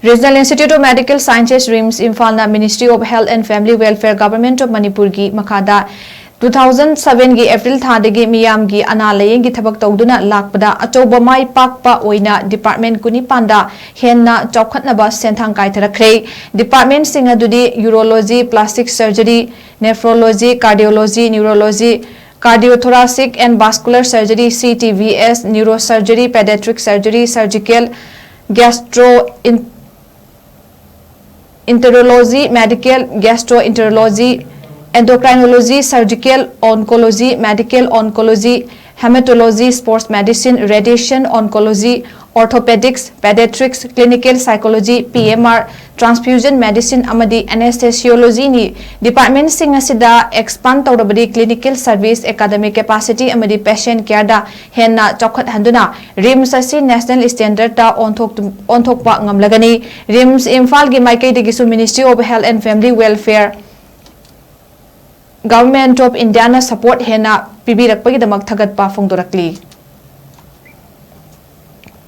Regional Institute of Medical Sciences RIMS Imphal na Ministry of Health and Family Welfare Government of Manipur gi Makhada 2007 gi April thadagi MEEYAMGI ana LAYENGGI thabak TOUDUNA LAKPADA ACHOUBA MAIPAKPA OINA Department kunipanda HENNA CHAOKHATNABA SENTHANG KAITHARAKKHRE Department sing adudi Urology, Plastic Surgery, Nephrology, Cardiology, Neurology, Cardiothoracic and Vascular Surgery, CTVS, Neurosurgery, Pediatric Surgery, Surgical, Gastroenterology, Medical, Gastroenterology, Endocrinology, Surgical, Oncology, Medical Oncology, Hematology, Sports Medicine, Radiation Oncology, Orthopedics, Pediatrics, Clinical Psychology, PMR, Transfusion Medicine, amadi Anesthesiology ni Department sing asida expand tawrabadi clinical service, academic capacity, amadi patient care da henna CHAOKHATNABA RIMS asi national standard ta onthokpa ngamlagani. RIMS Imphal gi maikai degi su Ministry of Health and Family Welfare Government of India na support HENNA pibirakpagi damak thagatpa phongdorakli.